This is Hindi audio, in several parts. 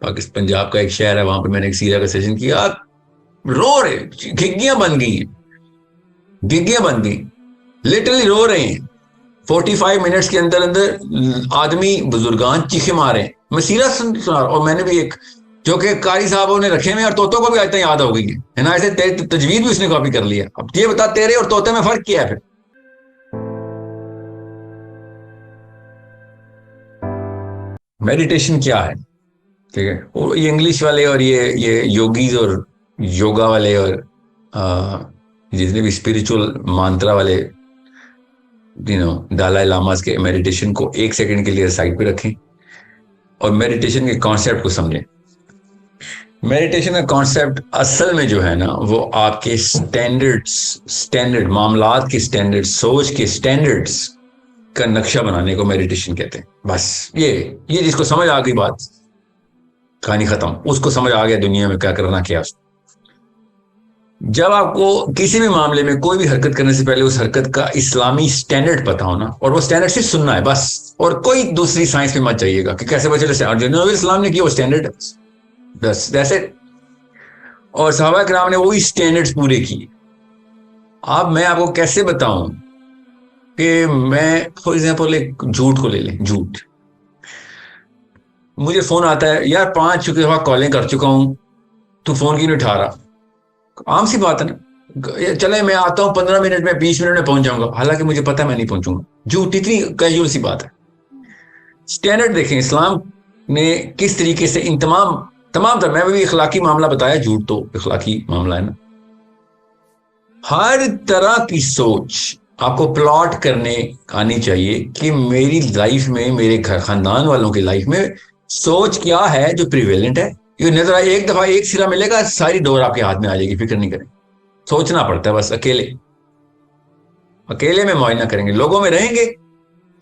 पाकिस्तान पंजाब का एक शहर है, वहां पे मैंने एक सीरा का सेशन किया। रो रहे, घिग्गियां बन गई हैं, घिग्गियां बन गई, लिटरली रो रहे हैं। 45 मिनट्स के अंदर अंदर आदमी बुजुर्गान चीखे मारे हैं। मैं सीरा सुना, और मैंने भी एक जो कि कारी साहब ने रखे हुए और तोतों को भी आज तक याद हो गई है ना, ऐसे तजवीज भी उसने कॉपी कर लिया। अब ये बता, तेरे और तोते में फर्क क्या है फिर? मेडिटेशन क्या है? ठीक है, और ये इंग्लिश वाले और ये योगीज और योगा वाले और जितने भी स्पिरिचुअल मंत्रा वाले दलाई लामास के मेडिटेशन को 1 सेकंड के लिए साइड पे रखें और मेडिटेशन के कॉन्सेप्ट को समझें। मेडिटेशन का कॉन्सेप्ट असल में जो है ना, वो आपके स्टैंडर्ड मामलात के स्टैंडर्ड, सोच के स्टैंडर्ड्स का नक्शा बनाने को मेडिटेशन कहते हैं। बस ये जिसको समझ आ गई बात, कहानी खत्म। उसको समझ आ गया दुनिया में क्या करना क्या। जब आपको किसी भी मामले में कोई भी हरकत करने से पहले उस हरकत का इस्लामी स्टैंडर्ड पता हो ना, और वो स्टैंडर्ड सिर्फ सुनना है बस, और कोई दूसरी साइंस में मत चाहिएगा कि कैसे बचे जो इस्लाम ने किया वो स्टैंडर्ड, बस दैट्स इट। और सहाबा किराम ने वही स्टैंडर्ड्स पूरे किए। अब मैं आपको कैसे बताऊं कि मैं फॉर एग्जांपल एक झूठ को ले लें। झूठ, मुझे फोन आता है, यार 5 दफा कॉलिंग कर चुका हूं, तू फोन क्यों नहीं उठा रहा? आम सी बात है ना, चले मैं आता हूं 15 मिनट में, 20 मिनट में पहुंच जाऊंगा, हालांकि मुझे पता है मैं नहीं पहुंचूंगा। झूठ इतनी कैजुअल सी बात है। स्टैंडर्ड देखें, इस्लाम ने किस तरीके से इन तमाम तरह, मैं भी इखलाकी मामला बताया, झूठ तो इखलाकी मामला है ना। हर तरह की सोच आपको प्लॉट करने आनी चाहिए कि मेरी लाइफ में, मेरे खानदान वालों की लाइफ में सोच क्या है जो प्रिवेलेंट है। ये नजर आए, एक दफा एक सिरा मिलेगा, सारी डोर आपके हाथ में आ जाएगी, फिक्र नहीं करें। सोचना पड़ता है बस, अकेले में मुआयना करेंगे, लोगों में रहेंगे,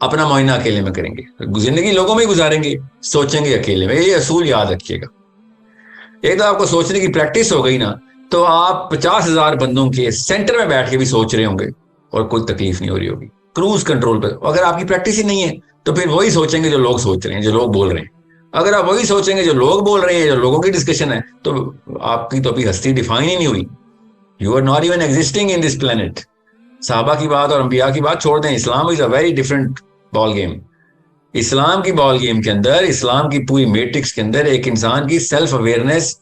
अपना मुआयना अकेले में करेंगे, जिंदगी लोगों में ही गुजारेंगे, सोचेंगे अकेले में। ये असूल याद रखिएगा। एक तो आपको सोचने की प्रैक्टिस हो गई ना, तो आप 50,000 बंदों के सेंटर में बैठ के भी सोच रहे होंगे और कोई तकलीफ नहीं हो रही होगी, क्रूज कंट्रोल पर। अगर आपकी प्रैक्टिस ही नहीं है तो फिर वही सोचेंगे जो लोग सोच रहे हैं, जो लोग बोल रहे हैं। अगर आप वही सोचेंगे जो लोग बोल रहे हैं, जो लोगों की डिस्कशन है, तो आपकी तो अभी हस्ती डिफाइन ही नहीं हुई। You are not even existing in this planet. साहबा की बात और अंबिया की बात छोड़ दें, इस्लाम is a very different ball game. इस्लाम की बॉल गेम के अंदर, इस्लाम की पूरी मैट्रिक्स के अंदर एक इंसान की सेल्फ अवेयरनेस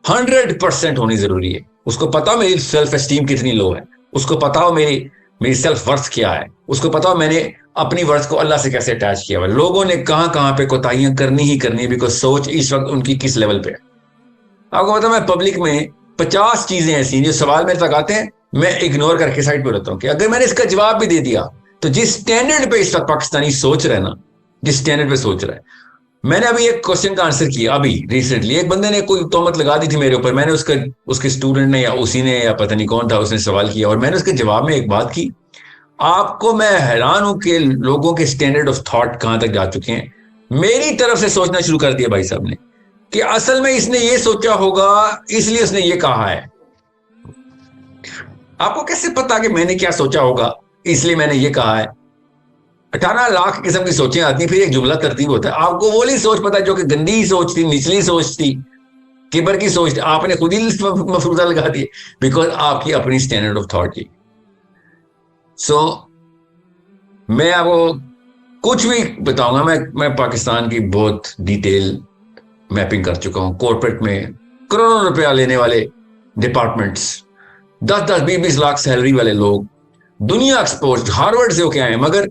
100% होनी जरूरी है। उसको पता हो मेरी सेल्फ एस्टीम कितनी लो है, उसको पता हो मेरी सेल्फ वर्थ क्या है, उसको पता हो मैंने अपनी वर्थ को अल्लाह से कैसे अटैच किया हुआ। लोगों ने कहां पे कोताहियां करनी ही करनी है, बिकॉज सोच इस वक्त उनकी किस लेवल पे है। आपको पता, मैं पब्लिक में 50 चीजें ऐसी जो सवाल मेरे तक आते हैं, मैं इग्नोर करके साइड पे रहता हूं कि अगर मैंने इसका जवाब भी दे दिया, तो जिस स्टैंडर्ड पे इस वक्त पाकिस्तानी सोच रहे हैं ना, जिस स्टैंडर्ड पे सोच रहा है। मैंने अभी एक क्वेश्चन का आंसर किया, अभी रिसेंटली एक बंदे ने कोई तोहमत लगा दी थी मेरे ऊपर, मैंने उसके स्टूडेंट ने या उसी ने या पता नहीं कौन था, उसने सवाल किया और मैंने उसके जवाब में एक बात की। आपको मैं हैरान हूं कि लोगों के स्टैंडर्ड ऑफ थॉट कहां तक जा चुके हैं। मेरी तरफ से सोचना शुरू कर दिया भाई साहब ने कि असल में इसने ये सोचा होगा, इसलिए उसने ये कहा है। आपको कैसे पता कि मैंने क्या सोचा होगा इसलिए मैंने ये कहा है? 18 लाख किस्म की सोचें आती, फिर एक जुमला तरतीब होता है। आपको वो नहीं सोच पता जो कि गंदी सोच थी, निचली सोच थी, किबर की सोच, आपने खुद ही मफरूजा लगा दिए, बिकॉज आपकी अपनी स्टैंडर्ड ऑफ थॉट थी। सो मैं आपको कुछ भी बताऊंगा, मैं पाकिस्तान की बहुत डिटेल मैपिंग कर चुका हूं। कॉर्पोरेट में करोड़ों रुपया लेने वाले डिपार्टमेंट्स, 10-10, 20-20 लाख सैलरी वाले लोग, दुनिया एक्सपोर्ट, हार्वर्ड से होके आए, मगर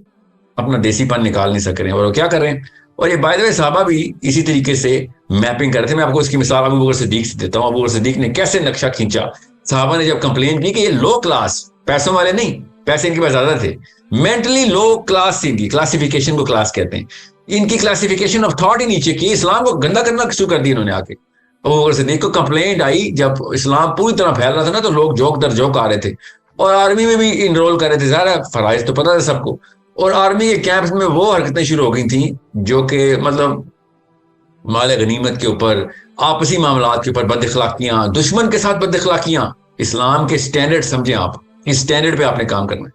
अपना देसीपन निकाल नहीं सक रहे हैं। और वो क्या कर रहे हैं? और ये बाय द वे साहबा भी इसी तरीके से मैपिंग कर रहे थे। मैं आपको इसकी मिसाल अबू बकर सिद्दीक से देता हूं। अबू बकर सिद्दीक ने कैसे नक्शा खींचा। साहबा ने जब कंप्लेन की कि ये लो क्लास, पैसों वाले नहीं, पैसे इनके पास ज्यादा थे, मेंटली लो क्लास थी इनकी, क्लासिफिकेशन को क्लास कहते हैं, इनकी क्लासिफिकेशन ऑफ थॉट ही नीचे की, इस्लाम को गंदा करना शुरू कर दिया इन्होंने आके। अबू बकर सिद्दीक को कंप्लेंट आई जब इस्लाम पूरी तरह फैल रहा था ना, तो लोग जोक दर जोक आ रहे थे और आर्मी में भी इनरोल कर रहे थे। सारा फराइज तो पता था सबको। और आर्मी के कैंप्स में वो हरकतें शुरू हो गई थी जो कि मतलब माल गनीमत के ऊपर, आपसी मामलात के ऊपर बदअखलाकियां, दुश्मन के साथ बदअखलाकियां। इस्लाम के स्टैंडर्ड समझें आप, इस स्टैंडर्ड पे आपने काम करना है।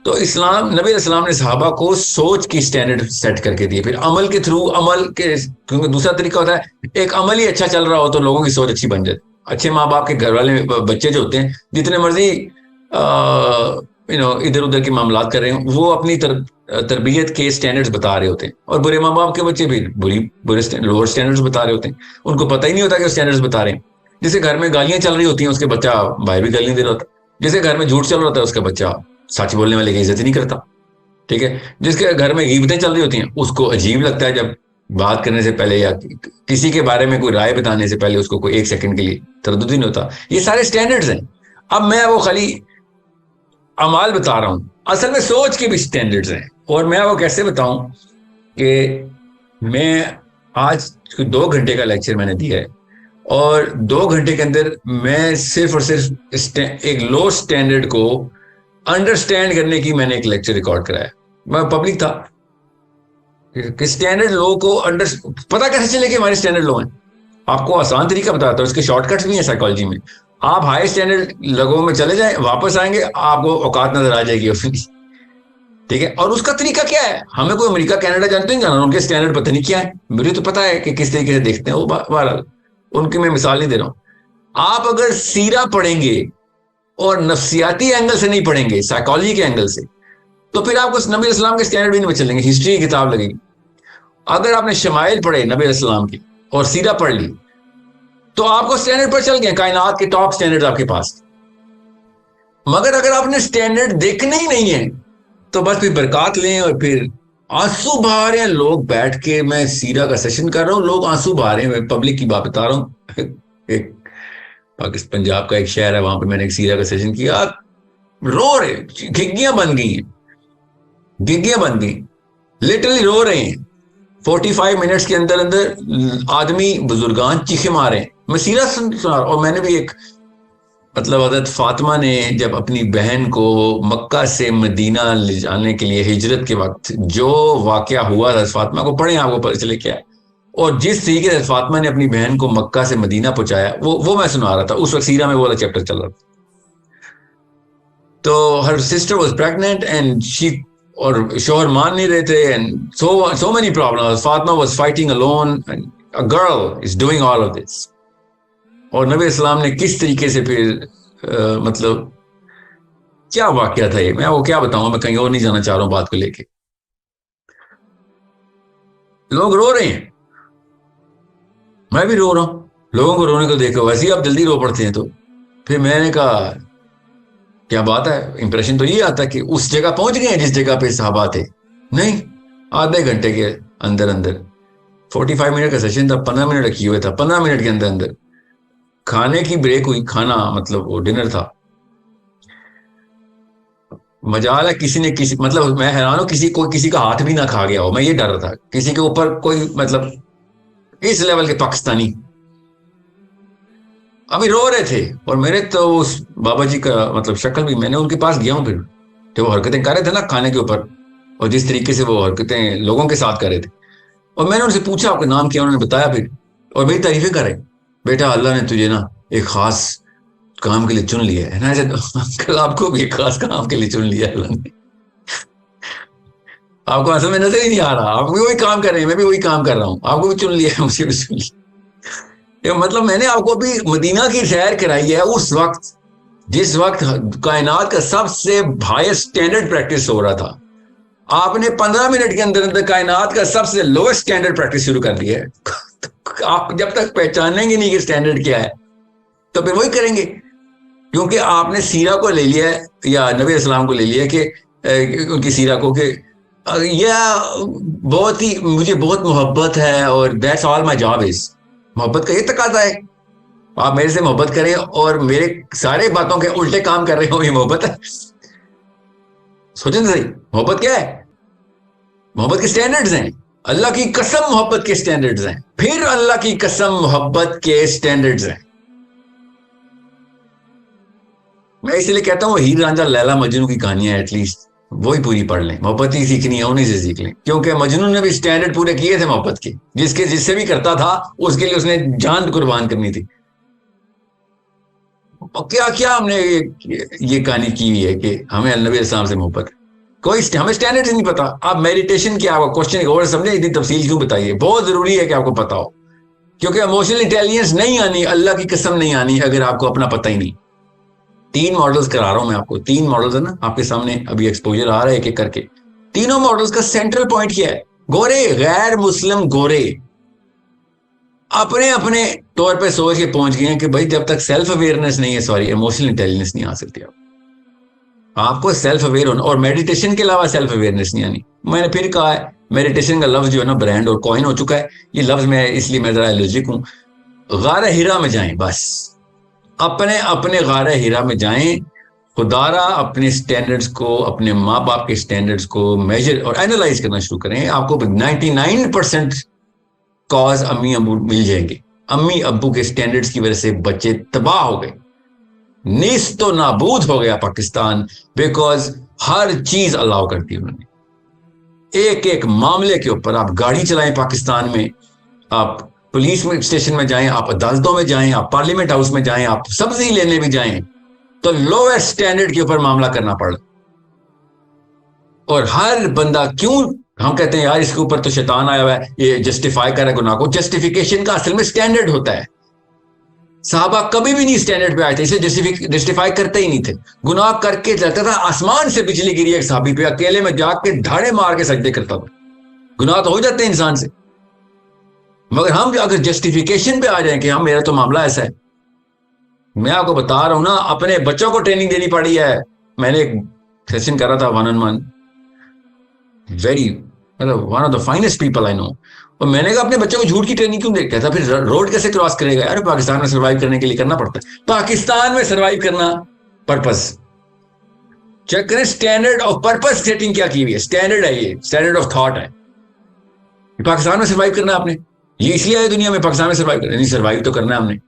तो इस्लाम, नबी इस्लाम ने सहाबा को सोच की स्टैंडर्ड सेट करके दिए, फिर अमल के थ्रू, अमल के, क्योंकि दूसरा तरीका होता है एक अमल ही अच्छा चल रहा हो तो लोगों की सोच अच्छी बन जाती। अच्छे माँ बाप के घर वाले बच्चे जो होते हैं, जितने मर्जी इधर उधर के मामलात कर रहे हैं, वो अपनी तरबियत के स्टैंडर्ड्स बता रहे होते हैं, और बुरे माँ बाप के बच्चे भी बुरे लोअर स्टैंडर्ड्स बता रहे होते हैं। उनको पता ही नहीं होता कि स्टैंडर्ड्स बता रहे हैं। जिसे घर में गालियां चल रही होती हैं, उसके बच्चा बाहर भी गालियां दे रहा होता है। जिसे घर में झूठ चल रहा होता है, उसका बच्चा सच बोलने वाले की इज्जत ही नहीं करता। ठीक है। जिसके घर में गीबतें चल रही होती हैं, उसको अजीब लगता है जब बात करने से पहले या किसी के बारे में कोई राय बताने से पहले उसको कोई एक सेकंड के लिए तरद्दुद ही नहीं होता। ये सारे स्टैंडर्ड्स हैं। अब मैं वो खाली अमाल बता रहा हूं, असल में सोच के भी स्टैंडर्ड्स हैं। और मैं वो कैसे बताऊं कि मैं आज 2 घंटे का लेक्चर मैंने दिया है, और 2 घंटे के अंदर मैं सिर्फ और सिर्फ एक लो स्टैंडर्ड को अंडरस्टैंड करने की मैंने एक लेक्चर रिकॉर्ड कराया। मैं पब्लिक था कि स्टैंडर्ड लो को पता कैसे चले कि हमारे स्टैंडर्ड लो हैं। आपको आसान तरीका बताता हूं, इसके शॉर्टकट्स भी हैं साइकोलॉजी में। आप हाई स्टैंडर्ड लोगों में चले जाएं, वापस आएंगे, आपको औकात नजर आ जाएगी उसकी। ठीक है। और उसका तरीका क्या है? हमें कोई अमेरिका कनाडा जानते हैं जाना, उनके स्टैंडर्ड पता नहीं क्या है। मुझे तो पता है कि किस तरीके से देखते हैं वो। बहरहाल उनकी मैं मिसाल नहीं दे रहा हूं। आप अगर सीरा पढ़ेंगे और नफ्सियाती एंगल से नहीं पढ़ेंगे, साइकोलॉजी के एंगल से, तो फिर आपको नबी इस्लाम के स्टैंडर्ड भी नहीं चलेंगे, हिस्ट्री की किताब लगेगी। अगर आपने शमाइल पढ़े नबी इस्लाम की और सीरा पढ़ ली, तो आपको स्टैंडर्ड पर चल गए, कायनात के टॉप स्टैंडर्ड आपके पास। मगर अगर आपने स्टैंडर्ड देखने ही नहीं है, तो बस फिर बरकत लें और फिर आंसू बहा रहे हैं लोग बैठ के। मैं सीरा का सेशन कर रहा हूं, लोग आंसू बहा रहे हैं, मैं पब्लिक की बात बता रहा हूं। एक पाकिस्तान पंजाब का एक शहर है, वहां पे मैंने एक सीरा का सेशन किया, रो रहे, घिग्गियां बन गई हैं, घिग्गियां बन गई, लिटरली रो रहे हैं। 45 मिनट्स के अंदर अंदर आदमी बुजुर्गान चीखे मारे। मैं सीरा सुना। और मैंने भी एक मतलब हजरत फातिमा ने जब अपनी बहन को मक्का से मदीना ले जाने के लिए हिजरत के वक्त जो वाकया हुआ था, फातिमा को पढ़े, आपको पता चले क्या है। और जिस तरीके से फातिमा ने अपनी बहन को मक्का से मदीना पहुंचाया, वो मैं सुना रहा था। उस वक्त सीरा में वो वाला चैप्टर चल रहा था। तो her sister was pregnant and she, और शोहर मान नहीं रहे थे, and so many problems. Fatima was fighting alone, a girl is doing all of this. और नबी इस्लाम ने किस तरीके से फिर मतलब क्या वाकया था ये, मैं वो क्या बताऊं, मैं कहीं और नहीं जाना चाह रहा हूं बात को लेके। लोग रो रहे हैं, मैं भी रो रहा हूं। लोगों को रोने को देखो, वैसे ही आप जल्दी रो पड़ते हैं। तो फिर मैंने कहा क्या बात है, इंप्रेशन तो ये आता कि उस जगह पहुंच गए हैं जिस जगह पे सहाबा थे। नहीं, आधे घंटे के अंदर अंदर, 45 मिनट का सेशन था, 15 मिनट रखी हुए था, 15 मिनट के अंदर अंदर खाने की ब्रेक हुई। खाना मतलब वो डिनर था। मजाल है किसी ने किसी, मतलब मैं हैरान हूं, किसी का हाथ भी ना खा गया हो। मैं ये डर रहा था किसी के ऊपर कोई, मतलब इस लेवल के पाकिस्तानी अभी रो रहे थे। और मेरे तो उस बाबा जी का मतलब शक्ल भी, मैंने उनके पास गया हूं फिर, जो वो हरकतें कर रहे थे ना खाने के ऊपर, और जिस तरीके से वो हरकतें लोगों के साथ कर रहे थे। और मैंने उनसे पूछा आपका नाम क्या, उन्होंने बताया फिर, और मेरी तारीफें कर रहे, बेटा अल्लाह ने तुझे ना एक खास काम के लिए चुन लिया है ना। ऐसे अंकल आपको भी एक खास काम के लिए चुन लिया है अल्लाह ने। आपको असल में नजर ही नहीं आ रहा, आप भी वही काम कर रहे हैं, मैं भी वही काम कर रहा हूँ। आपको भी चुन लिया है, मुझे भी चुन लिया। मतलब मैंने आपको अभी मदीना की सैर कराई है उस वक्त जिस वक्त कायनात का सबसे हाईएस्ट स्टैंडर्ड प्रैक्टिस हो रहा था। आपने 15 मिनट के अंदर अंदर कायनात का सबसे लोएस्ट स्टैंडर्ड प्रैक्टिस शुरू कर दिया है। आप जब तक पहचानेंगे नहीं कि स्टैंडर्ड क्या है, तो फिर वही करेंगे। क्योंकि आपने सीरा को ले लिया है, या नबी इस्लाम को ले लिया कि उनकी सीरा को, कि यह बहुत ही, मुझे बहुत मोहब्बत है और that's all my job is. मोहब्बत का ये तकाजा है, आप मेरे से मोहब्बत करें और मेरे सारे बातों के उल्टे काम कर रहे हो, ये मोहब्बत है? सोचें तो सही, मोहब्बत क्या है? मोहब्बत के स्टैंडर्ड्स हैं। अल्लाह की कसम मोहब्बत के स्टैंडर्ड्स हैं। फिर अल्लाह की कसम मोहब्बत के स्टैंडर्ड्स हैं। मैं इसलिए कहता हूँ हीर रांझा लैला मजनू की कहानियां एटलीस्ट वही पूरी पढ़ लें। मोहब्बत ही सीखनी है, उन्हीं से सीख लें। क्योंकि मजनू ने भी स्टैंडर्ड पूरे किए थे मोहब्बत के, जिससे भी करता था उसके लिए उसने जान कुर्बान करनी थी। क्या क्या हमने ये कहानी की हुई है कि हमें नबी इस्लाम से मोहब्बत है। हमें स्टैंडर्ड नहीं पता। आप मेडिटेशन क्या, आपका क्वेश्चन और समझे, इतनी तफसील क्यों बताइए? बहुत जरूरी है कि आपको पता हो, क्योंकि इमोशनल इंटेलिजेंस नहीं आनी, अल्लाह की कसम नहीं आनी अगर आपको अपना पता ही नहीं। 3 मॉडल्स करा रहा हूं मैं आपको, 3 मॉडल्स है ना आपके सामने, अभी एक्सपोजर आ रहा है एक एक करके। तीनों मॉडल्स का सेंट्रल पॉइंट क्या है? गोरे, गैर मुस्लिम गोरे अपने अपने तौर पे सोच के पहुंच गए हैं कि भाई जब तक सेल्फ अवेयरनेस नहीं है, सॉरी, इमोशनल इंटेलिजेंस नहीं आ सकती। आपको सेल्फ अवेयर होना, और मेडिटेशन के अलावा सेल्फ अवेयरनेस नहीं आनी। मैंने फिर कहा है, मेडिटेशन का लफ्ज जो है ना ब्रांड और कॉइन हो चुका है। ये लफ्ज मैं इसलिए मैं जरा एलर्जिक हूं। गारा हिरा में जाएं, बस अपने अपने गारा हिरा में जाएं। खुदारा अपने स्टैंडर्ड्स को, अपने माँ बाप के स्टैंडर्ड्स को मेजर और एनालाइज करना शुरू करें। आपको 99% कॉज अम्मी अबू मिल जाएंगे। अम्मी अब्बू के स्टैंडर्ड्स की वजह से बच्चे तबाह हो गए, नीस्तो नाबूद हो गया पाकिस्तान, बिकॉज हर चीज अलाउ करती है उन्होंने। एक एक मामले के ऊपर आप गाड़ी चलाएं पाकिस्तान में, आप पुलिस में स्टेशन में जाएं, आप अदालतों में जाएं, आप पार्लियामेंट हाउस में जाएं, आप सब्जी लेने भी जाएं, तो लोएस्ट स्टैंडर्ड के ऊपर मामला करना पड़ा। और हर बंदा, क्यों हम कहते हैं यार इसके ऊपर तो शैतान आया हुआ है, ये जस्टिफाई कर रहा है गुनाह को। जस्टिफिकेशन का असल में स्टैंडर्ड होता है। साहबा कभी भी नहीं स्टैंडर्ड पे आए थे, इसे जस्टिफाई करते ही नहीं थे। गुनाह करके जाता था, आसमान से बिजली गिरी एक साहबी पे, अकेले में जाके धाड़े मार के सजदे करता था। गुनाह तो हो जाते हैं इंसान से, मगर हम अगर जस्टिफिकेशन पे आ जाए कि हम, मेरा तो मामला ऐसा है। मैं आपको बता रहा हूं ना, अपने बच्चों को ट्रेनिंग देनी पड़ी है। मैंने एक सेशन करा था 1-on-1, वेरी मतलब one of the finest people I know. और मैंने कहा अपने बच्चों को झूठ की ट्रेनिंग क्यों दे? कहता फिर रोड कैसे क्रॉस करेगा? यार पाकिस्तान में सर्वाइव करने के लिए करना पड़ता है। पाकिस्तान में सर्वाइव करना, पर्पस चेक करें, स्टैंडर्ड ऑफ पर्पस सेटिंग क्या की हुई है। स्टैंडर्ड है ये, स्टैंडर्ड ऑफ थॉट है। पाकिस्तान में सर्वाइव करना आपने, ये इसलिए आए दुनिया में पाकिस्तान में सर्वाइव करना, नहीं सर्वाइव तो करना है हमने।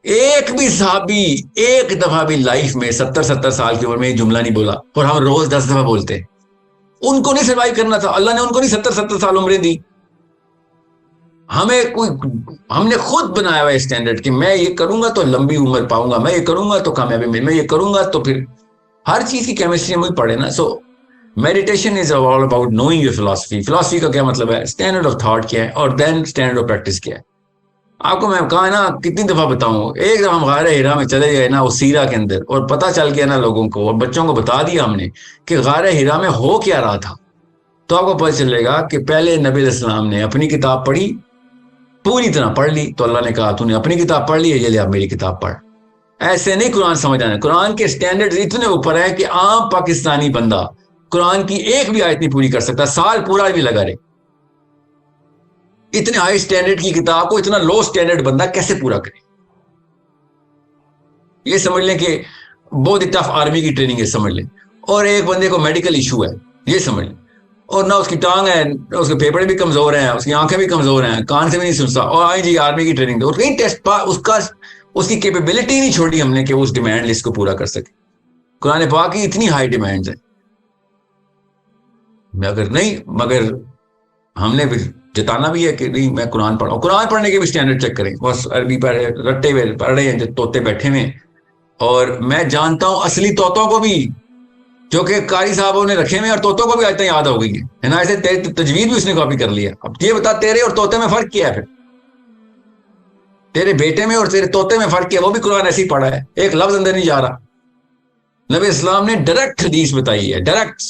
एक भी साहबी एक दफा भी लाइफ में 70-70 साल की उम्र में जुमला नहीं बोला, और हम रोज 10 दफा बोलते हैं। उनको नहीं सर्वाइव करना था, अल्लाह ने उनको नहीं 70-70 साल उम्रें दी। हमने खुद बनाया हुआ स्टैंडर्ड कि मैं ये करूंगा तो लंबी उम्र पाऊंगा, मैं ये करूंगा तो कामयाबी मिले, मैं ये करूंगा तो फिर हर चीज की केमिस्ट्री मुझे पढ़े ना। So meditation is all about knowing your philosophy. Philosophy का क्या मतलब है? स्टैंडर्ड ऑफ थॉट क्या है, और देन स्टैंडर्ड ऑफ प्रैक्टिस क्या है। आपको मैं कहा ना, कितनी दफा बताऊं, एक दफा हम गारे हिरा में चले गए ना, उस सीरा के अंदर, और पता चल गया ना लोगों को, और बच्चों को बता दिया हमने कि गारे हिरा में हो क्या रहा था, तो आपको पता चलेगा कि पहले नबी इस्लाम ने अपनी किताब पढ़ी, पूरी तरह पढ़ ली, तो अल्लाह ने कहा तूने अपनी किताब पढ़ ली है, ये ले अब मेरी किताब पढ़। ऐसे नहीं कुरान समझ आना। कुरान के स्टैंडर्ड्स इतने ऊपर है कि आम पाकिस्तानी बंदा कुरान की एक भी आयत नहीं पूरी कर सकता, साल पूरा भी लगा रहे। इतने हाई स्टैंडर्ड की किताब को इतना लो स्टैंडर्ड बंदा कैसे पूरा करे? ये समझ लें कि बहुत ही टफ आर्मी की ट्रेनिंग है, समझ लें। और एक बंदे को मेडिकल इशू है, ये समझ लें, और ना उसकी टांग है, उसके फेफड़े भी कमजोर हैं, उसकी आंखें भी कमजोर हैं, कान से भी नहीं सुनता, और आई जी आर्मी की ट्रेनिंग दो, और कहीं टेस्ट उसका उसकी कैपेबिलिटी नहीं छोड़ी हमने कि वो उस डिमांड लिस्ट को पूरा कर सके। कुरान पाक की इतनी हाई डिमांड्स है, मगर हमने फिर जताना भी है कि नहीं मैं कुरान पढ़ा। कुरान पढ़ने के भी स्टैंडर्ड चेक करें। बस अरबी पढ़े, रट्टे हुए पढ़ रहे हैं जो तोते बैठे हुए। और मैं जानता हूं असली तोतों को भी, जो कि कारी साहबों ने रखे हुए, और तोतों को भी आज तक याद हो गई है ना। ऐसे तजवीज भी उसने कॉपी कर लिया। अब ये बता, तेरे और तोते में फर्क क्या है? फिर तेरे बेटे में और तेरे तोते में फर्क क्या है? वो भी कुरान ऐसे ही पढ़ा है, एक लफ्ज अंदर नहीं जा रहा। नबी इस्लाम ने डायरेक्ट हदीस बताई है, डायरेक्ट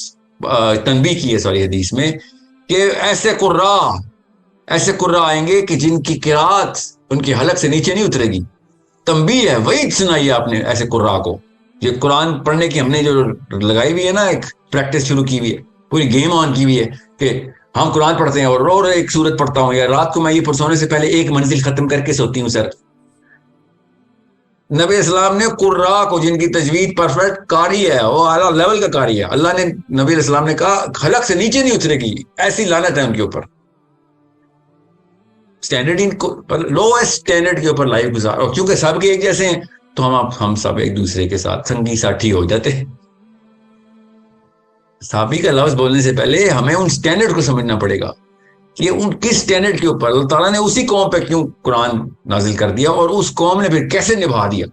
तनबीह की है सॉरी हदीस में, कि ऐसे कुर्रा आएंगे कि जिनकी किरात उनकी हलक से नीचे नहीं उतरेगी। तंबीह है, वही सुनाई आपने ऐसे कुर्रा को। ये कुरान पढ़ने की हमने जो लगाई हुई है ना, एक प्रैक्टिस शुरू की हुई है, पूरी गेम ऑन की हुई है कि हम कुरान पढ़ते हैं और रोज एक सूरत पढ़ता हूं, या रात को मैं ये सोने से पहले एक मंजिल खत्म करके सोती हूँ। सर, नबी इस्लाम ने कुर्रा को, जिनकी तजवीद परफेक्ट कारी है, वो आला लेवल का कारी है, अल्लाह ने, नबी इस्लाम ने कहा हलक से नीचे नहीं उतरेगी, ऐसी लानत है उनके ऊपर। स्टैंडर्ड लोएस्ट स्टैंडर्ड के ऊपर लाइफ गुजार, और क्योंकि सबके एक जैसे हैं तो हम सब एक दूसरे के साथ संगी साथी हो जाते हैं। साबी का लफ्ज बोलने से पहले हमें उन स्टैंडर्ड को समझना पड़ेगा कि उन किस स्टैंडर्ड के ऊपर अल्लाह ताला ने उसी कौम पे क्यों कुरान नाजिल कर दिया, और उस कौम ने फिर कैसे निभा दिया,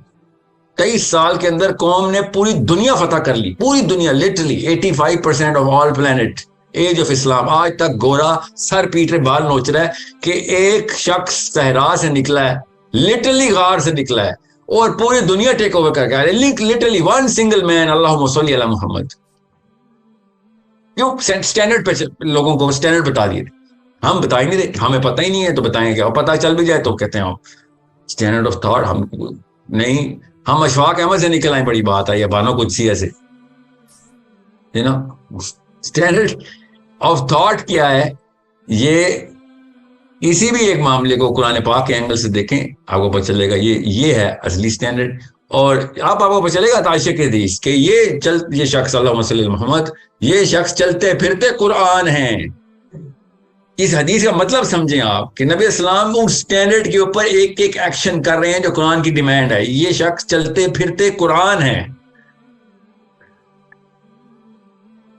23 साल के अंदर कौम ने पूरी दुनिया फतह कर ली, पूरी दुनिया, literally 85% of all planet, age of Islam. आज तक गोरा सर पीट रहे, बाल नोच रहा है कि एक शख्स सहरा से निकला है, लिटरली गार से निकला है और पूरी दुनिया टेक ओवर करके आ रही है। लिटरली वन सिंगल मैन, अल्लाहुम्मा सल्ली अला मुहम्मद। क्यों? स्टैंडर्ड पे लोगों को स्टैंडर्ड बता दिए, हम बता ही नहीं रहे, हमें पता ही नहीं है तो बताएं क्या? पता चल भी जाए तो कहते हैं स्टैंडर्ड ऑफ थॉट हम नहीं, हम अशफाक अहमद से निकल आए, बड़ी बात है, या बानो कुछ ऐसे, you know. Standard of thought क्या है? ये किसी भी एक मामले को कुरान पाक के एंगल से देखें, आपको पता चलेगा ये है असली स्टैंडर्ड। और आपको पता चलेगा ताशे के हदीस कि ये शख्स अल्लाहुम्मा सल्ली अला मोहम्मद, ये शख्स चलते फिरते कुरान है। इस हदीस का मतलब समझें आप कि नबी इस्लाम उस स्टैंडर्ड के ऊपर एक एक एक्शन कर रहे हैं जो कुरान की डिमांड है। ये शख्स चलते फिरते कुरान है।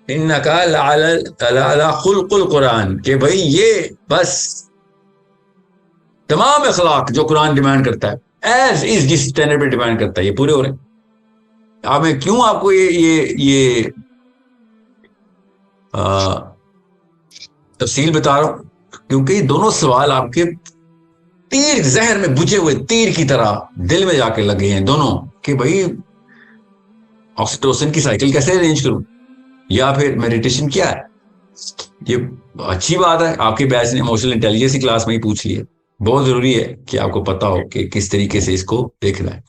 इन्नका लअला खुल्कुल कुरान, कि भाई ये बस तमाम अखलाक जो कुरान डिमांड करता है, एज इज जिस स्टैंडर्ड पे डिमांड करता है, ये पूरे हो रहे हैं। अब मैं क्यों आपको ये तफसील बता रहा हूं? क्योंकि ये दोनों सवाल आपके तीर, जहर में बुझे हुए तीर की तरह दिल में जाके लगे हैं दोनों, कि भाई ऑक्सीटोसिन की साइकिल कैसे अरेंज करूं, या फिर मेडिटेशन क्या है। ये अच्छी बात है, आपके बैच ने इमोशनल इंटेलिजेंस की क्लास में ही पूछ लिया। बहुत जरूरी है कि आपको पता हो कि किस तरीके से इसको देखना है।